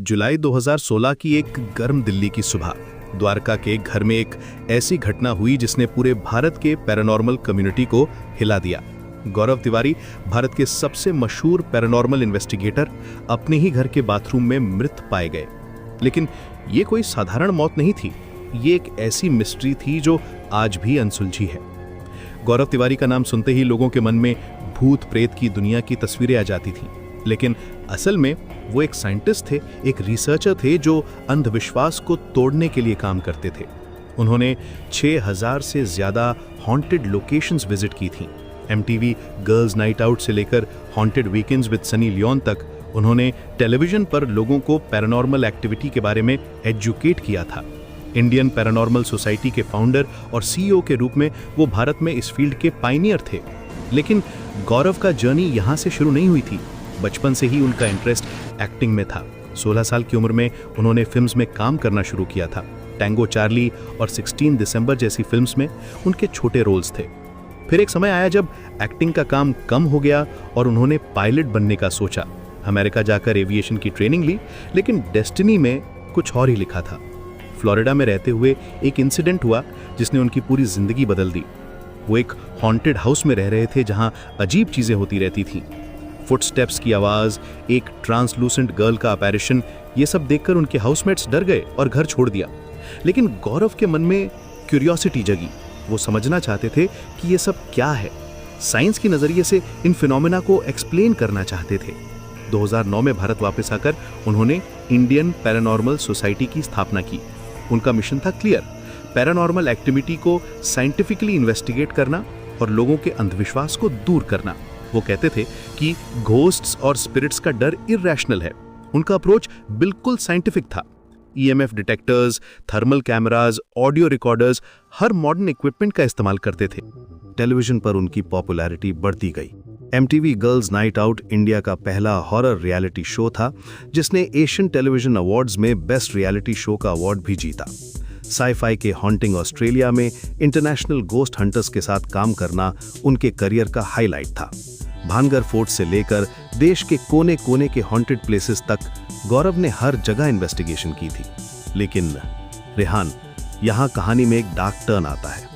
जुलाई 2016 की एक गर्म दिल्ली की सुबह द्वारका के एक घर में एक ऐसी घटना हुई जिसने पूरे भारत के पैरानॉर्मल कम्युनिटी को हिला दिया। गौरव तिवारी, भारत के सबसे मशहूर पैरानॉर्मल इन्वेस्टिगेटर, अपने ही घर के बाथरूम में मृत पाए गए। लेकिन ये कोई साधारण मौत नहीं थी, ये एक ऐसी मिस्ट्री थी जो आज भी अनसुलझी है। गौरव तिवारी का नाम सुनते ही लोगों के मन में भूत प्रेत की दुनिया की तस्वीरें आ जाती थीं, लेकिन असल में वो एक साइंटिस्ट थे, एक रिसर्चर थे जो अंधविश्वास को तोड़ने के लिए काम करते थे। उन्होंने 6000 से ज्यादा हॉन्टेड लोकेशंस विजिट की थीं। MTV गर्ल्स नाइट आउट से लेकर haunted weekends with Sunny Leone तक उन्होंने टेलीविजन पर लोगों को पैरानॉर्मल एक्टिविटी के बारे में एजुकेट किया था। इंडियन पैरानॉर्मल सोसाइटी के फाउंडर और CEO के रूप में वो भारत में इस फील्ड के पायनियर थे। लेकिन गौरव का जर्नी यहाँ से शुरू नहीं हुई थी। बचपन से ही उनका इंटरेस्ट एक्टिंग में था। 16 साल की उम्र में उन्होंने फिल्म्स में काम करना शुरू किया था। टैंगो चार्ली और 16 दिसंबर जैसी फिल्म्स में उनके छोटे रोल्स थे। फिर एक समय आया जब एक्टिंग का काम कम हो गया और उन्होंने पायलट बनने का सोचा। अमेरिका जाकर एविएशन की ट्रेनिंग ली, लेकिन डेस्टिनी में कुछ और ही लिखा था। फ्लोरिडा में रहते हुए एक इंसिडेंट हुआ जिसने उनकी पूरी जिंदगी बदल दी। वो एक हॉन्टेड हाउस में रह रहे थे जहां अजीब चीजें होती रहती थीं। फुटस्टेप्स की आवाज, एक ट्रांसलूसेंट गर्ल का अपैरिशन, ये सब देखकर उनके हाउसमेट्स डर गए और घर छोड़ दिया। लेकिन गौरव के मन में क्यूरियोसिटी जगी। वो समझना चाहते थे कि ये सब क्या है। साइंस की नजरिए से इन फिनोमेना को एक्सप्लेन करना चाहते थे। 2009 में भारत वापस आकर उन्होंने इंडियन पैरानॉर्मल सोसाइटी की स्थापना की। उनका मिशन था क्लियर, पैरानॉर्मल एक्टिविटी को साइंटिफिकली इन्वेस्टिगेट करना और लोगों के अंधविश्वास को दूर करना। वो कहते थे कि घोस्ट्स और स्पिरिट्स का डर इरैशनल है। उनका अप्रोच बिल्कुल साइंटिफिक था। EMF detectors, thermal cameras, audio recorders, हर मॉडर्न इक्विपमेंट का इस्तेमाल करते थे। टेलीविजन पर उनकी पॉपुलैरिटी बढ़ती गई। MTV girls night out India का पहला हॉरर रियलिटी शो था जिसने एशियन टेलीविजन अवार्ड्स में बेस्ट रियलिटी शो का अवार्ड भी जीता। साई-फाई के हॉन्टिंग ऑस्ट्रेलिया में इंटरनेशनल गोस्ट हंटर्स के साथ काम करना उनके करियर का हाईलाइट था। भानगर फोर्ट से लेकर देश के कोने कोने के हॉन्टेड प्लेसेस तक गौरव ने हर जगह इन्वेस्टिगेशन की थी। लेकिन रेहान, यहाँ कहानी में एक डार्क टर्न आता है।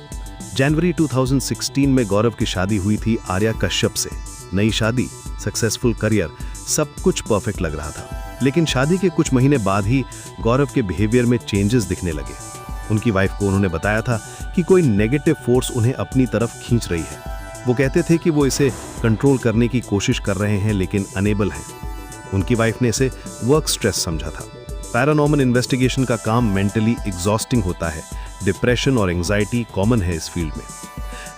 जनवरी 2016 में गौरव की शादी हुई थी आर्या कश्यप से। नई शादी, सक्सेसफुल करियर, सब कुछ परफेक्ट लग रहा था। लेकिन शादी के कुछ महीने बाद ही गौरव के बिहेवियर में चेंजेस दिखने लगे। उनकी वाइफ को उन्होंने बताया था कि कोई नेगेटिव फोर्स उन्हें अपनी तरफ खींच रही है। वो कहते थे कि वो इसे कंट्रोल करने की कोशिश कर रहे हैं लेकिन अनेबल हैं। उनकी वाइफ ने इसे वर्क स्ट्रेस समझा था। पैरानॉर्मल इन्वेस्टिगेशन का काम मेंटली एग्जॉस्टिंग होता है। डिप्रेशन और एंजाइटी कॉमन है इस फील्ड में।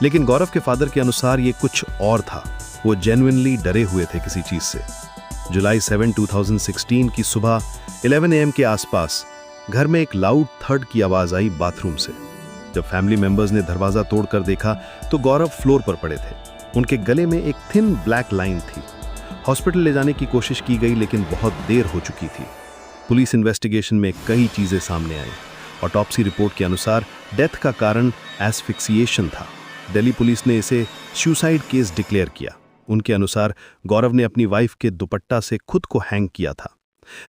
लेकिन गौरव के फादर के अनुसार ये कुछ और था। वो जेन्युइनली डरे हुए थे किसी चीज से। जुलाई 7, 2016 की सुबह 11 AM के आसपास घर में एक लाउड थर्ड की आवाज आई बाथरूम से। जब फैमिली मेंबर्स ने दरवाजा तोड़कर देखा तो गौरव फ्लोर पर पड़े थे। उनके गले में एक थिन ब्लैक लाइन थी। हॉस्पिटल ले जाने की कोशिश की गई लेकिन बहुत देर हो चुकी थी। पुलिस इन्वेस्टिगेशन में कई चीजें सामने आई। ऑटोप्सी रिपोर्ट के अनुसार डेथ का कारण एस्फिक्सिएशन था। दिल्ली पुलिस ने इसे सुसाइड केस डिक्लेयर किया। उनके अनुसार गौरव ने अपनी वाइफ के दुपट्टा से खुद को हैंग किया था।